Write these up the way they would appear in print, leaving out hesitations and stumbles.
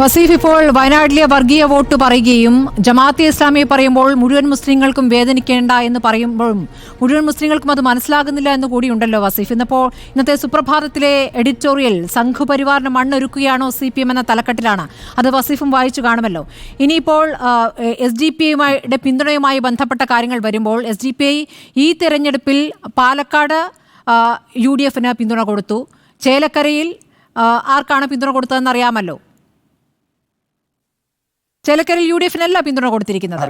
വസീഫ് ഇപ്പോൾ വയനാട്ടിലെ വർഗീയ വോട്ട് പറയുകയും ജമാഅത്തെ ഇസ്ലാമിയെ പറയുമ്പോൾ മുഴുവൻ മുസ്ലിങ്ങൾക്കും വേദനിക്കേണ്ട എന്ന് പറയുമ്പോഴും മുഴുവൻ മുസ്ലിങ്ങൾക്കും അത് മനസ്സിലാകുന്നില്ല എന്ന് കൂടിയുണ്ടല്ലോ വസീഫ്. ഇന്നത്തെ സുപ്രഭാതത്തിലെ എഡിറ്റോറിയൽ സംഘപരിവാറിന് മണ്ണൊരുക്കുകയാണോ CPM എന്ന തലക്കെട്ടിലാണ്. അത് വസീഫും വായിച്ചു കാണുമല്ലോ. ഇനിയിപ്പോൾ SDPIയുടെ പിന്തുണയുമായി ബന്ധപ്പെട്ട കാര്യങ്ങൾ വരുമ്പോൾ SDPI ഈ തെരഞ്ഞെടുപ്പിൽ പാലക്കാട് UDFന് പിന്തുണ കൊടുത്തു. ചേലക്കരയിൽ ആർക്കാണ് പിന്തുണ കൊടുത്തതെന്ന് അറിയാമല്ലോ. ചേലക്കരയിൽ UDFനല്ല പിന്തുണ കൊടുത്തിരിക്കുന്നത്.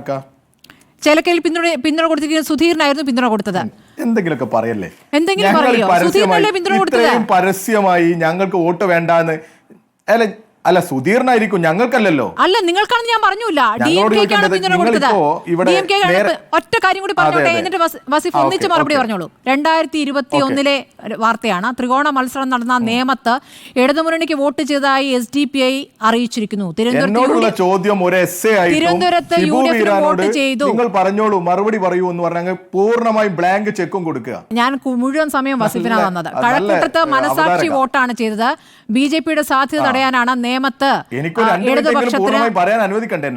ചേലക്കരയിൽ പിന്തുണ കൊടുത്തിരിക്കുന്നത് സുധീറിനായിരുന്നു പിന്തുണ കൊടുത്തത്. എന്തെങ്കിലുമൊക്കെ പറയല്ലേ, എന്തെങ്കിലും പറയോ? സുധീറിനല്ലേ പിന്തുണ കൊടുത്തത്? പരസ്യമായി ഞങ്ങൾക്ക് വോട്ട് വേണ്ടാന്ന് അല്ല, സുധീറിനായിരിക്കും, ഞങ്ങൾക്കല്ലല്ലോ. അല്ല, നിങ്ങൾക്കാണെന്ന് ഞാൻ പറഞ്ഞില്ല. DMK-ക്കാണ് പിന്തുണ കൊടുത്തത്. ഒറ്റ കാര്യം കൂടി പറഞ്ഞോട്ടെ, എന്നിട്ട് വസീഫ് ഒന്നിച്ച് മറുപടി പറഞ്ഞോളൂ. 2021 വാർത്തയാണ്. ത്രികോണ മത്സരം നടന്ന നേമത്ത് ഇടതുമുന്നണിക്ക് വോട്ട് ചെയ്തതായി SDPI അറിയിച്ചിരിക്കുന്നു. തിരുവനന്തപുരത്ത് UDF വോട്ട് ചെയ്തു. നിങ്ങൾ പറഞ്ഞോളൂ, മറുപടി പറയൂ എന്ന് പറഞ്ഞാൽ പൂർണ്ണമായും ബ്ലാങ്ക് ചെക്കും കൊടുക്കുക. ഞാൻ മുഴുവൻ സമയം വസീഫിനാണ് വന്നത്. കഴക്കൂട്ടത്ത് മനസാക്ഷി വോട്ടാണ് ചെയ്തത്. BJPയുടെ സാധ്യത തടയാനാണ് നേമത്ത് ഇടതുപക്ഷത്തിന്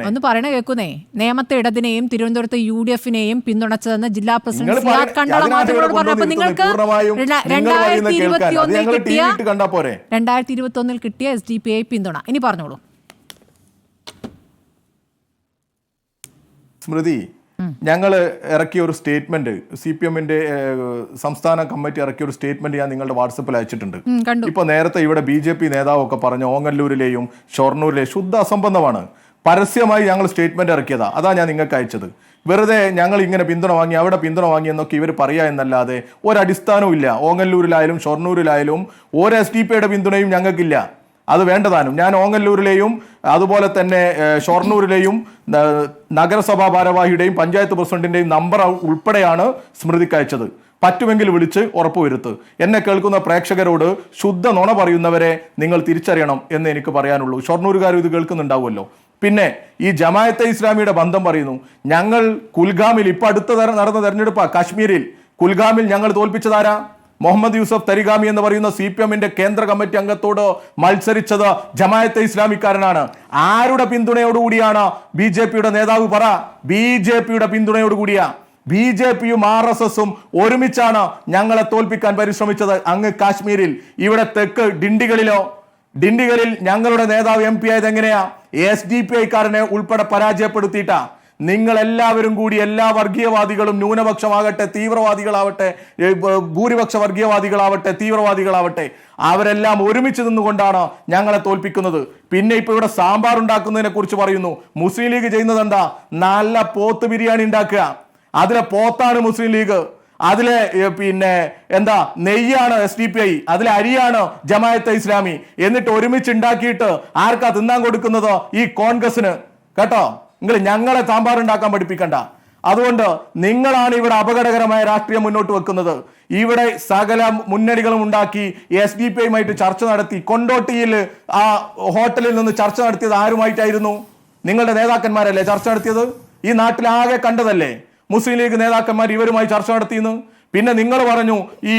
ഒന്ന് പറയണ കേൾക്കുന്നേ. നേമത്ത് ഇടതിനെയും തിരുവനന്തപുരത്ത് UDFനെയും പിന്തുണച്ചതെന്ന് ജില്ലാ പ്രസിഡന്റ് സിയാദ് കണ്ടള മാധ്യമങ്ങളോട് പറഞ്ഞപ്പോൾ നിങ്ങൾക്ക് 2021 കിട്ടിയ SDPI പിന്തുണ ഇനി പറഞ്ഞോളൂ. സ്മൃതി, ഞങ്ങൾ ഇറക്കിയ ഒരു സ്റ്റേറ്റ്മെന്റ്, CPMന്റെ സംസ്ഥാന കമ്മിറ്റി ഇറക്കിയ ഒരു സ്റ്റേറ്റ്മെന്റ് ഞാൻ നിങ്ങളുടെ വാട്സപ്പിൽ അയച്ചിട്ടുണ്ട്. ഇപ്പൊ നേരത്തെ ഇവിടെ BJP നേതാവൊക്കെ പറഞ്ഞ ഓങ്ങല്ലൂരിലെയും ഷൊർണൂരിലെയും ശുദ്ധ അസംബന്ധമാണ്. പരസ്യമായി ഞങ്ങൾ സ്റ്റേറ്റ്മെന്റ് ഇറക്കിയതാ. അതാ ഞാൻ നിങ്ങൾക്ക് അയച്ചത്. വെറുതെ ഞങ്ങൾ ഇങ്ങനെ പിന്തുണ വാങ്ങി, അവിടെ പിന്തുണ വാങ്ങി എന്നൊക്കെ ഇവർ പറയുക എന്നല്ലാതെ ഒരടിസ്ഥാനവും ഇല്ല. ഓങ്ങല്ലൂരിലായാലും ഷൊർണൂരിലായാലും ഒരു SDPയുടെ പിന്തുണയും ഞങ്ങൾക്കില്ല. അത് വേണ്ടതാനും. ഞാൻ ഓങ്ങല്ലൂരിലെയും അതുപോലെ തന്നെ ഷൊർണൂരിലെയും നഗരസഭാ ഭാരവാഹിയുടെയും പഞ്ചായത്ത് പ്രസിഡന്റിന്റെയും നമ്പർ ഉൾപ്പെടെയാണ് സ്മൃതിക്ക് അയച്ചത്. പറ്റുമെങ്കിൽ വിളിച്ച് ഉറപ്പുവരുത്ത്. എന്നെ കേൾക്കുന്ന പ്രേക്ഷകരോട് ശുദ്ധ നുണ പറയുന്നവരെ നിങ്ങൾ തിരിച്ചറിയണം എന്ന് എനിക്ക് പറയാനുള്ളൂ. ഷൊർണൂരുകാരും ഇത് കേൾക്കുന്നുണ്ടാവുമല്ലോ. പിന്നെ ഈ ജമാഅത്തെ ഇസ്ലാമിയുടെ ബന്ധം പറയുന്നു. ഞങ്ങൾ കുൽഗാമിൽ ഇപ്പൊ അടുത്ത നടന്ന തെരഞ്ഞെടുപ്പാ, കാശ്മീരിൽ കുൽഗാമിൽ ഞങ്ങൾ തോൽപ്പിച്ചതാരാ? മുഹമ്മദ് യൂസഫ് തരിഗാമി എന്ന് പറയുന്ന CPMന്റെ കേന്ദ്ര കമ്മിറ്റി അംഗത്തോട് മത്സരിച്ചത് ജമാഅത്തെ ഇസ്ലാമിക്കാരനാണ്. ആരുടെ പിന്തുണയോടുകൂടിയാണ്? BJPയുടെ നേതാവ് പറ. BJPയുടെ പിന്തുണയോടുകൂടിയാ. BJPയും RSSും ഒരുമിച്ചാണ് ഞങ്ങളെ തോൽപ്പിക്കാൻ പരിശ്രമിച്ചത് അങ്ങ് കാശ്മീരിൽ. ഇവിടെ തെക്ക് ഡിണ്ടിഗലിൽ ഞങ്ങളുടെ നേതാവ് MP ആയത് എങ്ങനെയാ? SDPIക്കാരനെ ഉൾപ്പെടെ പരാജയപ്പെടുത്തിയിട്ടാ. നിങ്ങൾ എല്ലാവരും കൂടി, എല്ലാ വർഗീയവാദികളും, ന്യൂനപക്ഷമാകട്ടെ തീവ്രവാദികളാവട്ടെ, ഭൂരിപക്ഷ വർഗീയവാദികളാവട്ടെ തീവ്രവാദികളാവട്ടെ, അവരെല്ലാം ഒരുമിച്ച് നിന്നുകൊണ്ടാണ് ഞങ്ങളെ തോൽപ്പിക്കുന്നത്. പിന്നെ ഇപ്പൊ ഇവിടെ സാമ്പാർ ഉണ്ടാക്കുന്നതിനെ കുറിച്ച് പറയുന്നു. മുസ്ലിം ലീഗ് ചെയ്യുന്നത് എന്താ? നല്ല പോത്ത് ബിരിയാണി ഉണ്ടാക്കുക. അതിലെ പോത്താണ് മുസ്ലിം ലീഗ്, അതിലെ എന്താ നെയ്യാണ് SDPI, അതിലെ അരിയാണ് ജമാഅത്തെ ഇസ്ലാമി. എന്നിട്ട് ഒരുമിച്ച് ഉണ്ടാക്കിയിട്ട് ആർക്കാ തിന്നാൻ കൊടുക്കുന്നത്? ഈ കോൺഗ്രസിന്. കേട്ടോ, നിങ്ങൾ ഞങ്ങളെ സാമ്പാർ ഉണ്ടാക്കാൻ പഠിപ്പിക്കണ്ട. അതുകൊണ്ട് നിങ്ങളാണ് ഇവിടെ അപകടകരമായ രാഷ്ട്രീയം മുന്നോട്ട് വെക്കുന്നത്. ഇവിടെ സകല മുന്നണികളും ഉണ്ടാക്കി SDPIയുമായിട്ട് ചർച്ച നടത്തി. കൊണ്ടോട്ടിയിൽ ആ ഹോട്ടലിൽ നിന്ന് ചർച്ച നടത്തിയത് ആരുമായിട്ടായിരുന്നു? നിങ്ങളുടെ നേതാക്കന്മാരല്ലേ ചർച്ച നടത്തിയത്? ഈ നാട്ടിലാകെ കണ്ടതല്ലേ മുസ്ലിം ലീഗ് നേതാക്കന്മാർ ഇവരുമായി ചർച്ച നടത്തിയെന്ന്. പിന്നെ നിങ്ങൾ പറഞ്ഞു ഈ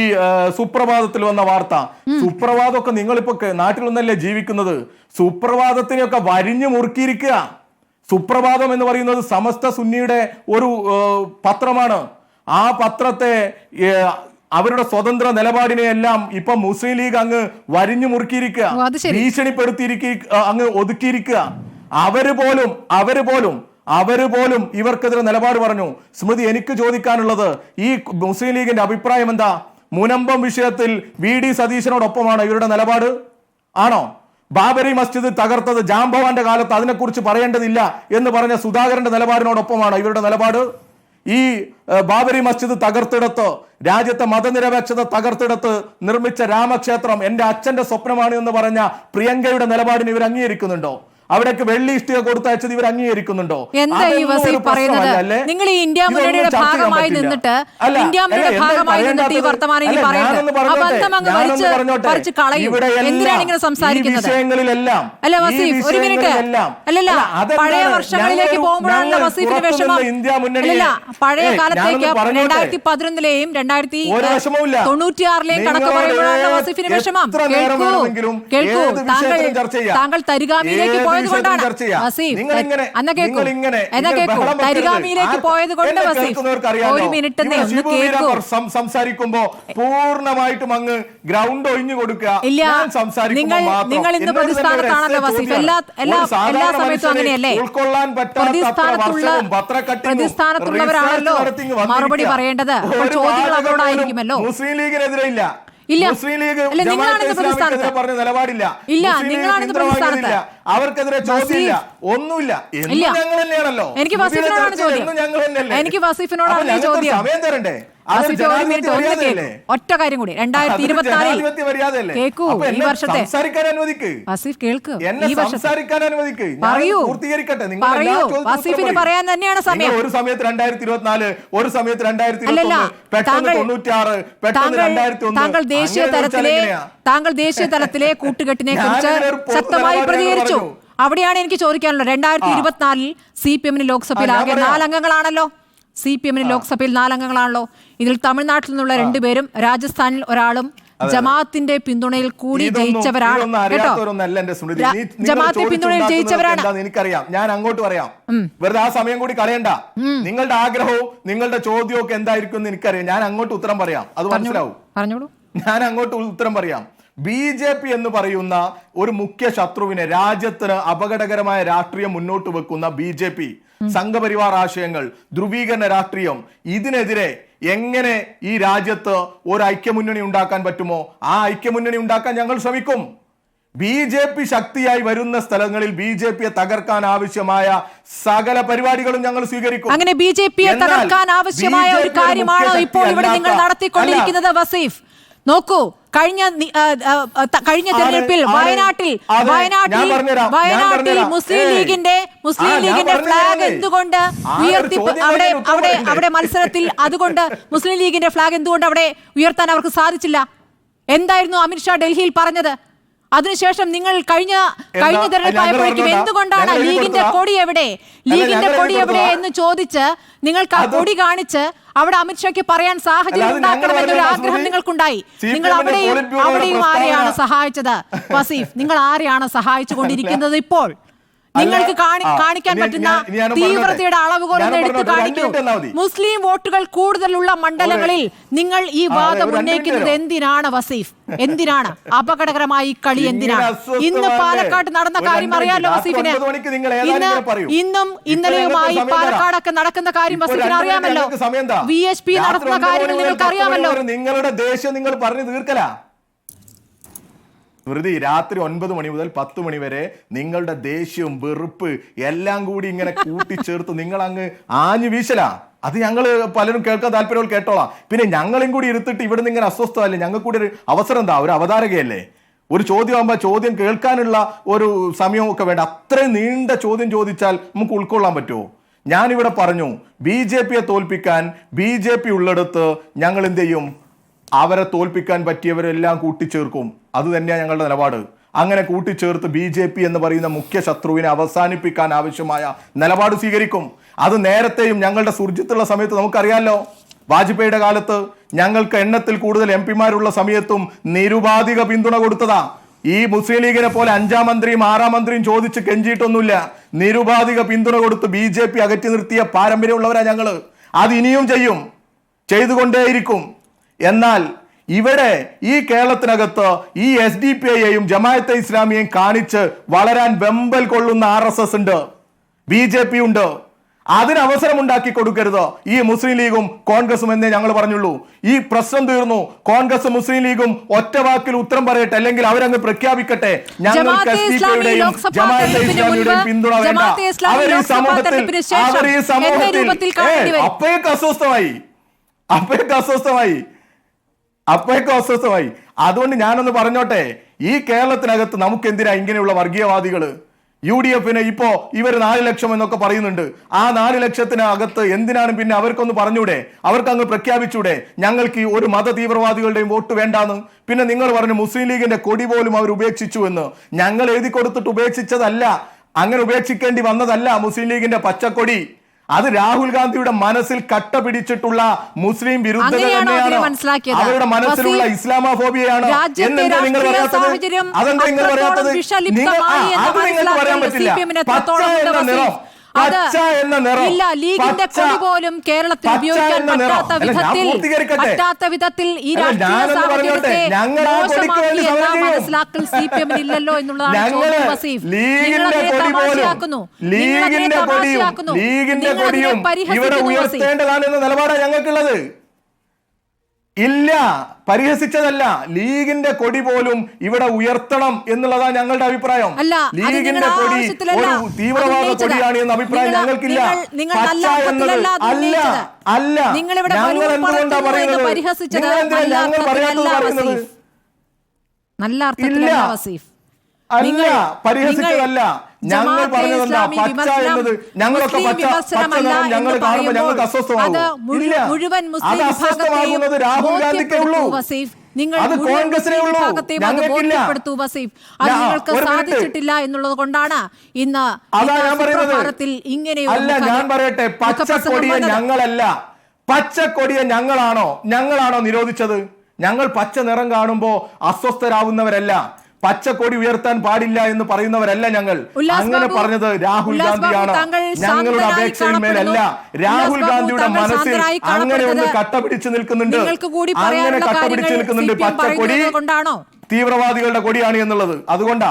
സുപ്രഭാതത്തിൽ വന്ന വാർത്ത. സുപ്രഭാതമൊക്കെ നിങ്ങളിപ്പോ നാട്ടിലൊന്നല്ലേ ജീവിക്കുന്നത്? സുപ്രഭാതത്തിനെയൊക്കെ വരിഞ്ഞു മുറുക്കിയിരിക്കുക. സുപ്രഭാതം എന്ന് പറയുന്നത് സമസ്ത സുന്നിയുടെ ഒരു പത്രമാണ്. ആ പത്രത്തെ അവരുടെ സ്വതന്ത്ര നിലപാടിനെയെല്ലാം ഇപ്പൊ മുസ്ലിം ലീഗ് അങ്ങ് വരിഞ്ഞു മുറുക്കിയിരിക്കുക, ഭീഷണിപ്പെടുത്തിയിരിക്കുക, അങ്ങ് ഒതുക്കിയിരിക്കുക. അവര് പോലും ഇവർക്കെതിരെ നിലപാട് പറഞ്ഞു. സ്മൃതി, എനിക്ക് ചോദിക്കാനുള്ളത്, ഈ മുസ്ലിം ലീഗിന്റെ അഭിപ്രായം എന്താ? മുനമ്പം വിഷയത്തിൽ VD സതീശനോടൊപ്പമാണ് ഇവരുടെ നിലപാട്? ആണോ? ബാബരി മസ്ജിദ് തകർത്തത് ജാംഭവാന്റെ കാലത്ത് അതിനെക്കുറിച്ച് പറയേണ്ടതില്ല എന്ന് പറഞ്ഞ സുധാകരന്റെ നിലപാടിനോടൊപ്പമാണ് ഇവരുടെ നിലപാട്? ഈ ബാബരി മസ്ജിദ് തകർത്തിടത്ത്, രാജ്യത്തെ മതനിരപേക്ഷത തകർത്തിടത്ത് നിർമ്മിച്ച രാമക്ഷേത്രം എന്റെ അച്ഛന്റെ സ്വപ്നമാണ് എന്ന് പറഞ്ഞ പ്രിയങ്കയുടെ നിലപാടിന് ഇവർ അംഗീകരിക്കുന്നുണ്ടോ? അവിടേക്ക് വെള്ളി ഇഷ്ടിക കൊടുത്തയച്ചത് ഇവർ അംഗീകരിക്കുന്നുണ്ടോ? എന്താ ഈ വസീഫ് പറയുന്നത്? നിങ്ങൾ ഈ ഇന്ത്യ മുന്നണിയുടെ ഭാഗമായി നിന്നിട്ട് ഈ വർത്തമാനം ഇനി പറയുന്നത് അബദ്ധം അങ്ങ് വരിച്ച് കളയും. എന്തിനാണ് ഇങ്ങനെ സംസാരിക്കുന്നത്? അല്ല വസീഫ്, ഒരു മിനിറ്റ്. അല്ലല്ല, പഴയ വർഷങ്ങളിലേക്ക് പോകുമ്പോഴാണ് വസീഫിന് വിഷമം. അല്ലല്ല, പഴയ കാലത്തേക്ക് 2011-ലെയും 1996-ലെയും കണക്ക് പറയുമ്പോഴാണ് വസീഫിന് വിഷമം. കേൾക്കൂ, താങ്കൾ തരിഗാമിയിലേക്ക് പോയത് കൊണ്ടാണ് തരിഗാമിയിലേക്ക് പോയത് കൊണ്ട് ഒരു മിനിറ്റ് സംസാരിക്കുമ്പോ പൂർണ്ണമായിട്ടും അങ്ങ് ഗ്രൗണ്ട് ഒഴിഞ്ഞു കൊടുക്കുക. ഇല്ല, നിങ്ങൾ ഇന്ന് പ്രതിസ്ഥാനത്താണല്ലോ വസീഫ്. എല്ലാ സമയത്തും അങ്ങനെയല്ലേ? ഉൾക്കൊള്ളാൻ പ്രതിസ്ഥാനത്തുള്ളവരാണല്ലോ മറുപടി പറയേണ്ടത്. ചോദ്യങ്ങൾ അവരോടായിരിക്കുമല്ലോ. മുസ്ലിം ലീഗിനെതിരെ ഇല്ല, മുസ്ലിം ലീഗ് പറഞ്ഞ നിലപാടില്ല, അവർക്കെതിരെ ചോദ്യമില്ല, ഒന്നുമില്ല. ഞങ്ങൾ തന്നെയാണല്ലോ. എനിക്ക് വസീഫിനോടാണ് ചോദ്യം. സമയം തരണ്ടേ? ഒറ്റ കാര്യം കൂടി, 2024 കേൾക്കൂ, ഈ വർഷത്തെ വസീഫ് കേൾക്ക്, ഈ വർഷത്തെ പറയൂ, വസീഫിന് പറയാൻ തന്നെയാണ് സമയം. ഒരു സമയത്ത് 2024, ഒരു സമയത്ത് 2096, താങ്കൾ ദേശീയ തലത്തിലെ കൂട്ടുകെട്ടിനെ കുറിച്ച് ശക്തമായി പ്രതികരിച്ചു. അവിടെയാണ് എനിക്ക് ചോദിക്കാനുള്ളത്. 2024 CPM ലോക്സഭയിൽ ആകെ 4 അംഗങ്ങളാണല്ലോ. CPM ലോക്സഭയിൽ 4 അംഗങ്ങളാണല്ലോ. ഇതിൽ തമിഴ്നാട്ടിൽ നിന്നുള്ള 2 പേരും രാജസ്ഥാനിൽ ഒരാളും ജമാഅത്തിന്റെ പിന്തുണയിൽ കൂടി ജയിച്ചവരാണ് കേട്ടോ. ജമാഅത്തെ പിന്തുണയിൽ ജയിച്ചവരാണ്. എനിക്കറിയാം, ഞാൻ അങ്ങോട്ട് പറയാം, വെറുതെ ആ സമയം കൂടി കളയണ്ട. നിങ്ങളുടെ ആഗ്രഹവും നിങ്ങളുടെ ചോദ്യവും ഒക്കെ എന്തായിരിക്കും എന്ന് എനിക്കറിയാം. ഞാൻ അങ്ങോട്ട് ഉത്തരം പറയാം, അത് മനസ്സിലാവും. പറഞ്ഞോളൂ. ഞാൻ അങ്ങോട്ട് ഉത്തരം പറയാം. BJP എന്ന് പറയുന്ന ഒരു മുഖ്യ ശത്രുവിനെ, രാജ്യത്തിന് അപകടകരമായ രാഷ്ട്രീയം മുന്നോട്ട് വെക്കുന്ന BJP, സംഘപരിവാർ ആശയങ്ങൾ, ധ്രുവീകരണ രാഷ്ട്രീയം, ഇതിനെതിരെ എങ്ങനെ ഈ രാജ്യത്ത് ഒരു ഐക്യമുന്നണി ഉണ്ടാക്കാൻ പറ്റുമോ ആ ഐക്യമുന്നണി ഉണ്ടാക്കാൻ ഞങ്ങൾ ശ്രമിക്കും. BJP ശക്തിയായി വരുന്ന സ്ഥലങ്ങളിൽ BJPയെ തകർക്കാൻ ആവശ്യമായ സകല പരിപാടികളും ഞങ്ങൾ സ്വീകരിക്കും. അങ്ങനെ BJPയെ തകർക്കാൻ ആവശ്യമായ ഒരു കാര്യമാണോ ഇപ്പോൾ ഇവിടെ നിങ്ങൾ നടത്തിക്കൊണ്ടിരിക്കുന്നത് വസീഫ്? നോക്കൂ, കഴിഞ്ഞ തെരഞ്ഞെടുപ്പിൽ വയനാട്ടിൽ മുസ്ലിം ലീഗിന്റെ ഫ്ലാഗ് എന്തുകൊണ്ട് ഉയർത്തി അവിടെ മത്സരത്തിൽ അതുകൊണ്ട് മുസ്ലിം ലീഗിന്റെ ഫ്ലാഗ് എന്തുകൊണ്ട് അവിടെ ഉയർത്താൻ അവർക്ക് സാധിച്ചില്ല? എന്തായിരുന്നു അമിത്ഷാ ഡൽഹിയിൽ പറഞ്ഞത്? അതിനുശേഷം നിങ്ങൾ കഴിഞ്ഞ തെരഞ്ഞെടുപ്പായപ്പോഴേക്കും എന്തുകൊണ്ടാണ് ലീഗിന്റെ കൊടി എവിടെ എന്ന് ചോദിച്ച് നിങ്ങൾക്ക് ആ കൊടി കാണിച്ച് അവിടെ അമിത്ഷായ്ക്ക് പറയാൻ സാഹചര്യം ഉണ്ടാക്കണമെന്നൊരു ആഗ്രഹം നിങ്ങൾക്കുണ്ടായി. നിങ്ങൾ അവിടെയും ആരെയാണ് സഹായിച്ചത് വസീഫ്? നിങ്ങൾ ആരെയാണ് സഹായിച്ചുകൊണ്ടിരിക്കുന്നത് ഇപ്പോൾ? നിങ്ങൾക്ക് കാണിക്കാൻ പറ്റുന്ന തീവ്രതയുടെ അളവുകൾ എടുത്ത് കാണിക്കൂ. മുസ്ലിം വോട്ടുകൾ കൂടുതലുള്ള മണ്ഡലങ്ങളിൽ നിങ്ങൾ ഈ വാദം ഉന്നയിക്കുന്നത് എന്തിനാണ് വസീഫ്? എന്തിനാണ്? അപകടകരമായി കളി എന്തിനാണ്? ഇന്ന് പാലക്കാട് നടന്ന കാര്യം അറിയാലോ വസീഫിന്. ഇന്നും ഇന്നലെയുമായി പാലക്കാടൊക്കെ നടക്കുന്ന കാര്യം വസീഫിന് അറിയാമല്ലോ. VHP നടത്തുന്ന കാര്യങ്ങൾ നിങ്ങൾക്ക് അറിയാമല്ലോ. നിങ്ങളുടെ ദേഷ്യം നിങ്ങൾ പറഞ്ഞു തീർക്കല. വെറുതെ രാത്രി 9 മണി മുതൽ 10 മണി വരെ നിങ്ങളുടെ ദേഷ്യവും വെറുപ്പ് എല്ലാം കൂടി ഇങ്ങനെ കൂട്ടിച്ചേർത്ത് നിങ്ങൾ അങ്ങ് ആഞ്ഞു വീശല. അത് ഞങ്ങൾ പലരും കേൾക്കാൻ താല്പര്യമുള്ള കേട്ടോളാം. പിന്നെ ഞങ്ങളും കൂടി ഇരുത്തിട്ട് ഇവിടെ നിന്ന് ഇങ്ങനെ അസ്വസ്ഥമല്ലേ? ഞങ്ങൾക്ക് കൂടി ഒരു അവസരം എന്താ? ഒരു അവതാരകയല്ലേ? ഒരു ചോദ്യമാകുമ്പോൾ ചോദ്യം കേൾക്കാനുള്ള ഒരു സമയമൊക്കെ വേണ്ട. അത്രയും നീണ്ട ചോദ്യം ചോദിച്ചാൽ നമുക്ക് ഉൾക്കൊള്ളാൻ പറ്റുമോ? ഞാനിവിടെ പറഞ്ഞു, BJPയെ തോൽപ്പിക്കാൻ BJP ഉള്ളിടത്ത് ഞങ്ങൾ എന്ത് ചെയ്യും? അവരെ തോൽപ്പിക്കാൻ പറ്റിയവരെല്ലാം കൂട്ടിച്ചേർക്കും. അത് തന്നെയാണ് ഞങ്ങളുടെ നിലപാട്. അങ്ങനെ കൂട്ടിച്ചേർത്ത് BJP എന്ന് പറയുന്ന മുഖ്യ ശത്രുവിനെ അവസാനിപ്പിക്കാൻ ആവശ്യമായ നിലപാട് സ്വീകരിക്കും. അത് നേരത്തെയും ഞങ്ങളുടെ സുർജിത്തുള്ള സമയത്ത് നമുക്കറിയാമല്ലോ. വാജ്പേയിയുടെ കാലത്ത് ഞങ്ങൾക്ക് എണ്ണത്തിൽ കൂടുതൽ MP-മാരുള്ള സമയത്തും നിരുപാധിക പിന്തുണ കൊടുത്തതാ. ഈ മുസ്ലിം ലീഗിനെ പോലെ 5ാം മന്ത്രിയും 6ാം മന്ത്രിയും ചോദിച്ച് കെഞ്ചിയിട്ടൊന്നുമില്ല. നിരുപാധിക പിന്തുണ കൊടുത്ത് BJP അകറ്റി നിർത്തിയ പാരമ്പര്യമുള്ളവരാ ഞങ്ങള്. അത് ഇനിയും ചെയ്തുകൊണ്ടേയിരിക്കും. എന്നാൽ ഇവിടെ ഈ കേരളത്തിനകത്ത് ഈ SDPI-യെയും ജമാഅത്തെ ഇസ്ലാമിയെയും കാണിച്ച് വളരാൻ വെമ്പൽ കൊള്ളുന്ന RSS ഉണ്ട്, BJP ഉണ്ട്. അതിന് അവസരം ഉണ്ടാക്കി കൊടുക്കരുത് ഈ മുസ്ലിം ലീഗും കോൺഗ്രസും എന്നേ ഞങ്ങൾ പറഞ്ഞുള്ളൂ. ഈ പ്രശ്നം തീർന്നു. കോൺഗ്രസ് മുസ്ലിം ലീഗും ഒറ്റ വാക്കിൽ ഉത്തരം പറയട്ടെ, അല്ലെങ്കിൽ അവരങ്ങ് പ്രഖ്യാപിക്കട്ടെ ഞങ്ങൾക്ക് SDPI-യുടെയും ജമാഅത്തെ ഇസ്ലാമിയുടെയും പിന്തുണ വേണ്ട. അവർ ഈ സമൂഹത്തിൽ അപ്പോഴേക്ക് അസ്വസ്ഥമായി. അതുകൊണ്ട് ഞാനൊന്ന് പറഞ്ഞോട്ടെ, ഈ കേരളത്തിനകത്ത് നമുക്ക് എന്തിനാ ഇങ്ങനെയുള്ള വർഗീയവാദികള്? UDF-ന് ഇപ്പോ ഇവർ 4 ലക്ഷം എന്നൊക്കെ പറയുന്നുണ്ട്. ആ 4 ലക്ഷത്തിനകത്ത് എന്തിനാണ് പിന്നെ അവർക്കൊന്ന് പറഞ്ഞൂടെ? അവർക്ക് അങ്ങ് പ്രഖ്യാപിച്ചൂടെ ഞങ്ങൾക്ക് ഈ ഒരു മത തീവ്രവാദികളുടെയും വോട്ട് വേണ്ടാന്ന്? പിന്നെ നിങ്ങൾ പറഞ്ഞു മുസ്ലിം ലീഗിന്റെ കൊടി പോലും അവർ ഉപേക്ഷിച്ചു എന്ന്. ഞങ്ങൾ എഴുതി കൊടുത്തിട്ട് ഉപേക്ഷിച്ചതല്ല, അങ്ങനെ ഉപേക്ഷിക്കേണ്ടി വന്നതല്ല മുസ്ലിം ലീഗിന്റെ പച്ചക്കൊടി. അത് രാഹുൽ ഗാന്ധിയുടെ മനസ്സിൽ കട്ട പിടിച്ചിട്ടുള്ള മുസ്ലിം വിരുദ്ധത അങ്ങനെയാണോ അതിനെ തന്നെയാണ്. മനസ്സിലാക്കിയത്? അവരുടെ മനസ്സിലുള്ള ഇസ്ലാമോഫോബിയയാണ്. രാജ്യത്തെ എന്നെന്താ നിങ്ങൾ രാഷ്ട്രീയ പറയാത്തത്? സാഹചര്യം അതെന്താ നിങ്ങൾ പറയാത്തത്? വിഷലിപ്തമായി എന്ന് അത് നിങ്ങൾക്ക് പറയാൻ പറ്റില്ല. പച്ച എന്ന നിറം, പച്ച എന്ന നിറം, ഇല്ല, ലീഗിന്റെ കൊടി പോലും കേരളത്തിൽ ഉപയോഗിക്കാൻ പറ്റാത്ത വിധത്തിൽ ഈ രാഷ്ട്രീയ സാഹചര്യത്തെ മോശമാക്കി എന്ന മനസ്സിലാക്കൽ CPM ഇല്ലല്ലോ എന്നുള്ളതാണ് ചോദ്യം. വസീഫ്, നിങ്ങളതിനെ തമാശയാക്കുന്നു, ലീഗിന്റെ കൊടിയും ഇവിടെ ഉയർത്തേണ്ടതാണെന്ന നിലപാടാണ് ഞങ്ങൾക്കുള്ളത്. ഇല്ല, പരിഹസിച്ചതല്ല. ലീഗിന്റെ കൊടി പോലും ഇവിടെ ഉയർത്തണം എന്നുള്ളതാണ് ഞങ്ങളുടെ അഭിപ്രായം. ലീഗിന്റെ കൊടി ഒരു തീവ്രവാദ കൊടിയാണ് എന്ന അഭിപ്രായം ഞങ്ങൾക്കില്ല. പച്ച എന്നത് അല്ല അല്ല ഞങ്ങൾ എന്തുകൊണ്ടാ പറയുന്നത്? ഞങ്ങൾ പറയാത്തത് പറയുന്നത് നല്ല അർത്ഥത്തിലല്ല വസീഫ്. അല്ല, പരിഹസിച്ചതല്ല. ഞങ്ങൾ പറഞ്ഞതെന്താ? പച്ച എന്നത് ഞങ്ങളൊക്കെ ഞങ്ങൾ കാണുമ്പോൾ ഞങ്ങൾക്ക് അസ്വസ്ഥമാകും. അത് അസ്വസ്ഥമാകുന്നത് രാഹുൽ ഗാന്ധിക്കേ ഉള്ളൂ, അത് കോൺഗ്രസിനേ ഉള്ളൂ, ഞങ്ങൾക്കില്ല. നിങ്ങൾക്ക് സാധിച്ചിട്ടില്ല എന്നുള്ളത് കൊണ്ടാണ് ഇന്ന് ഇങ്ങനെ. അല്ല, ഞാൻ പറയട്ടെ, പച്ചക്കൊടിയെ ഞങ്ങളല്ല, പച്ചക്കൊടിയെ ഞങ്ങളാണോ നിരോധിച്ചത്? ഞങ്ങൾ പച്ച നിറം കാണുമ്പോ അസ്വസ്ഥരാവുന്നവരല്ല, പച്ചക്കൊടി ഉയർത്താൻ പാടില്ല എന്ന് പറയുന്നവരല്ല ഞങ്ങൾ. അങ്ങനെ പറഞ്ഞത് രാഹുൽ ഗാന്ധിയാണ്. ഞങ്ങളുടെ അപേക്ഷയിന്മേലല്ല. രാഹുൽ ഗാന്ധിയുടെ മനസ്സിൽ അങ്ങനെ ഒന്ന് കട്ട പിടിച്ചു നിൽക്കുന്നുണ്ട്. അങ്ങനെ കട്ട പിടിച്ചു നിൽക്കുന്നുണ്ട്. പച്ചക്കൊടി തീവ്രവാദികളുടെ കൊടിയാണ് എന്നുള്ളത് അതുകൊണ്ടാ.